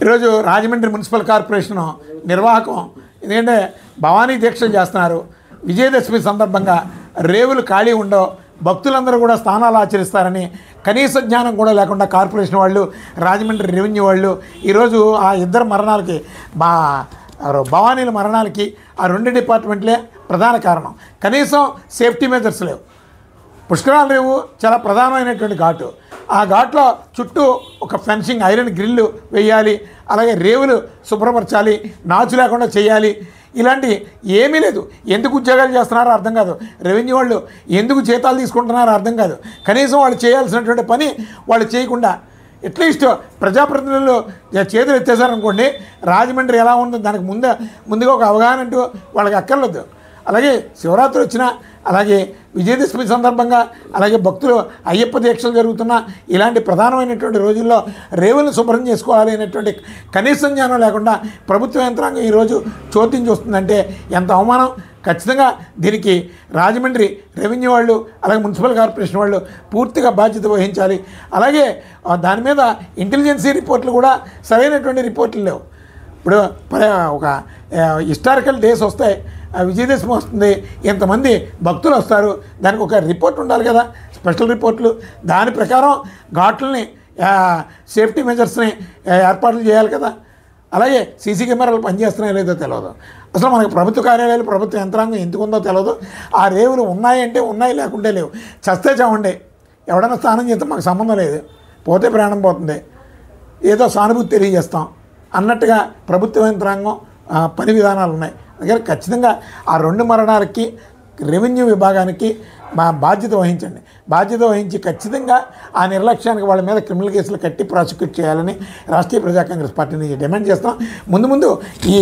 ఈరోజు Rajahmundry municipal corporation నిర్వాహకం ఎందుకంటే భవానీ దీక్షలు చేస్తున్నారు. విజయదశమి సందర్భంగా రేవులు ఖాళీ ఉండవు, భక్తులందరూ కూడా స్నానాలు ఆచరిస్తారని కనీస జ్ఞానం కూడా లేకుండా కార్పొరేషన్ వాళ్ళు, రాజమండ్రి రెవెన్యూ వాళ్ళు ఈరోజు ఆ ఇద్దరు మరణాలకి భవానీల మరణాలకి ఆ రెండు డిపార్ట్మెంట్లే ప్రధాన కారణం. కనీసం సేఫ్టీ మెజర్స్ లేవు. పుష్కరాల రేవు చాలా ప్రధానమైనటువంటి ఘాటు. ఆ ఘాట్లో చుట్టూ ఒక ఫెన్సింగ్ ఐరన్ గ్రిల్లు వేయాలి, అలాగే రేవులు శుభ్రపరచాలి, నాచు లేకుండా చేయాలి. ఇలాంటి ఏమీ లేదు. ఎందుకు ఉద్యోగాలు చేస్తున్నారో అర్థం కాదు. రెవెన్యూ వాళ్ళు ఎందుకు జీతాలు తీసుకుంటున్నారో అర్థం కాదు. కనీసం వాళ్ళు చేయాల్సినటువంటి పని వాళ్ళు చేయకుండా అట్లీస్ట్ ప్రజాప్రతినిధులు చేతులు ఎత్తేసారనుకోండి, రాజమండ్రి ఎలా ఉందో దానికి ముందుగా ఒక అవగాహన అంటూ వాళ్ళకి అక్కర్లేదు. అలాగే శివరాత్రి వచ్చినా, అలాగే విజయదశమి సందర్భంగా, అలాగే భక్తులు అయ్యప్ప దీక్షలు జరుగుతున్న ఇలాంటి ప్రధానమైనటువంటి రోజుల్లో రేవులను శుభ్రం చేసుకోవాలి అనేటువంటి కనీస జ్ఞానం లేకుండా ప్రభుత్వ యంత్రాంగం ఈరోజు చోద్యం చూస్తుందంటే ఎంత అవమానం. ఖచ్చితంగా దీనికి రాజమండ్రి రెవెన్యూ వాళ్ళు, అలాగే మున్సిపల్ కార్పొరేషన్ వాళ్ళు పూర్తిగా బాధ్యత వహించాలి. అలాగే దాని మీద ఇంటెలిజెన్సీ రిపోర్ట్లు కూడా సరైనటువంటి రిపోర్ట్లు లేవు. ఇప్పుడు ఒక హిస్టారికల్ డేస్ వస్తాయి, విజయదశమి వస్తుంది, ఇంతమంది భక్తులు వస్తారు, దానికి ఒక రిపోర్ట్ ఉండాలి కదా, స్పెషల్ రిపోర్ట్లు. దాని ప్రకారం ఘాట్లని సేఫ్టీ మెజర్స్ని ఏర్పాట్లు చేయాలి కదా. అలాగే సీసీ కెమెరాలు పనిచేస్తున్నాయో లేదో తెలియదు. అసలు మనకు ప్రభుత్వ కార్యాలయాలు, ప్రభుత్వ యంత్రాంగం ఎందుకు ఉందో తెలియదు. ఆ రేవులు ఉన్నాయంటే ఉన్నాయి, లేకుంటే లేవు. చస్తే చావండి, ఎవడైనా స్నానం చేస్తే మాకు సంబంధం లేదు, పోతే ప్రాణం పోతుంది, ఏదో సానుభూతి తెలియజేస్తాం అన్నట్టుగా ప్రభుత్వ యంత్రాంగం పని విధానాలు ఉన్నాయి. అందుకని ఖచ్చితంగా ఆ రెండు మరణాలకి రెవెన్యూ విభాగానికి బాధ్యత వహించండి. బాధ్యత వహించి ఖచ్చితంగా ఆ నిర్లక్ష్యానికి వాళ్ళ మీద క్రిమినల్ కేసులు కట్టి ప్రాసిక్యూట్ చేయాలని రాష్ట్రీయ ప్రజా కాంగ్రెస్ పార్టీ నుంచి డిమాండ్ చేస్తాం. ముందు ఈ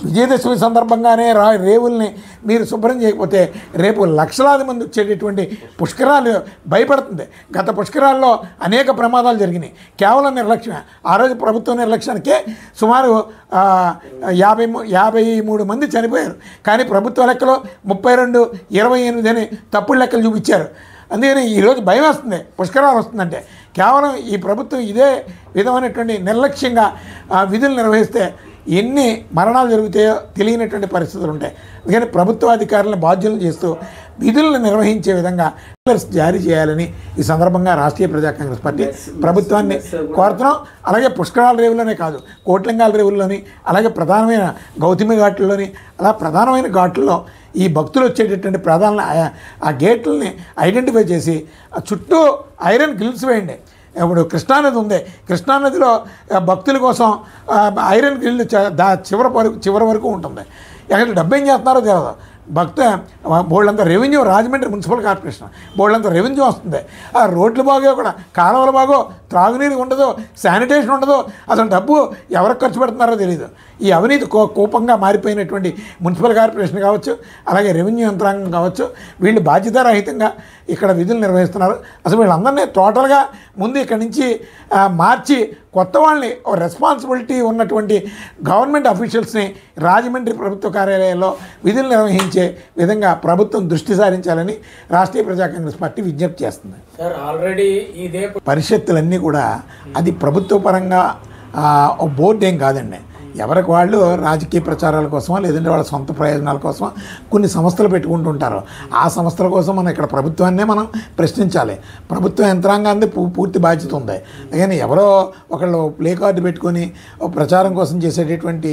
విజయదశమి సందర్భంగానే రేవుల్ని మీరు శుభ్రం చేయకపోతే రేపు లక్షలాది మంది వచ్చేటటువంటి పుష్కరాలు భయపడుతుంది. గత పుష్కరాల్లో అనేక ప్రమాదాలు జరిగినాయి, కేవలం నిర్లక్ష్యమే. ఆ రోజు ప్రభుత్వ నిర్లక్ష్యానికే సుమారు 53 మంది చనిపోయారు. కానీ ప్రభుత్వ లెక్కలో 32, 28 అని తప్పుడు లెక్కలు చూపించారు. అందుకని ఈరోజు భయం వేస్తుంది పుష్కరాలు వస్తుందంటే. కేవలం ఈ ప్రభుత్వం ఇదే విధమైనటువంటి నిర్లక్ష్యంగా విధులు నిర్వహిస్తే ఎన్ని మరణాలు జరుగుతాయో తెలియనటువంటి పరిస్థితులు ఉంటాయి. అందుకని ప్రభుత్వ అధికారులను బాధ్యులను చేస్తూ విధులను నిర్వహించే విధంగా జారీ చేయాలని ఈ సందర్భంగా రాష్ట్రీయ ప్రజా కాంగ్రెస్ పార్టీ ప్రభుత్వాన్ని కోరుతున్నాం. అలాగే పుష్కరాల రేవుల్లోనే కాదు, కోట్లింగాల రేవుల్లోని, అలాగే ప్రధానమైన గౌతమి ఘాట్లలోని, అలా ప్రధానమైన ఘాట్లలో ఈ భక్తులు వచ్చేటటువంటి ప్రధాన ఆ గేట్లని ఐడెంటిఫై చేసి చుట్టూ ఐరన్ గ్రిల్స్ వేయండి. ఇప్పుడు కృష్ణానది ఉంది, కృష్ణానదిలో భక్తుల కోసం ఐరన్ గ్రిల్ చివరి వరకు ఉంటుంది. ఎక్కడ డబ్బు ఏం చేస్తున్నారో తెలియదు. బోళ్ళంత రెవెన్యూ, రాజమండ్రి మున్సిపల్ కార్పొరేషన్ బోళ్ళంత రెవెన్యూ వస్తుంది. ఆ రోడ్లు బాగో, కూడా కాలువలు బాగో, త్రాగునీరు ఉండదు, శానిటేషన్ ఉండదు. అసలు డబ్బు ఎవరికి ఖర్చు పెడుతున్నారో తెలియదు. ఈ అవినీతి కోపంగా మారిపోయినటువంటి మున్సిపల్ కార్పొరేషన్ కావచ్చు, అలాగే రెవెన్యూ యంత్రాంగం కావచ్చు, వీళ్ళు బాధ్యతారహితంగా ఇక్కడ విధులు నిర్వహిస్తున్నారు. అసలు వీళ్ళందరినీ టోటల్గా ముందు ఇక్కడి నుంచి మార్చి కొత్త వాళ్ళని రెస్పాన్సిబిలిటీ ఉన్నటువంటి గవర్నమెంట్ అఫీషియల్స్ని రాజమండ్రి ప్రభుత్వ కార్యాలయాల్లో విధులు నిర్వహించే విధంగా ప్రభుత్వం దృష్టి సారించాలని రాష్ట్రీయ ప్రజా కాంగ్రెస్ పార్టీ విజ్ఞప్తి చేస్తుంది. ఆల్రెడీ ఇదే పరిషత్తులన్నీ కూడా అది ప్రభుత్వ పరంగా బోర్డు ఏం కాదండి. ఎవరికి వాళ్ళు రాజకీయ ప్రచారాల కోసమో, లేదంటే వాళ్ళ సొంత ప్రయోజనాల కోసం కొన్ని సంస్థలు పెట్టుకుంటుంటారు. ఆ సంస్థల కోసం మనం ఇక్కడ ప్రభుత్వాన్నే మనం ప్రశ్నించాలి. ప్రభుత్వ యంత్రాంగాన్ని పూర్తి బాధ్యత ఉంది. కానీ ఎవరో ఒకళ్ళు ప్లే కార్డు పెట్టుకొని ప్రచారం కోసం చేసేటటువంటి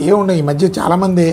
ఏముండవు. ఈ మధ్య చాలామంది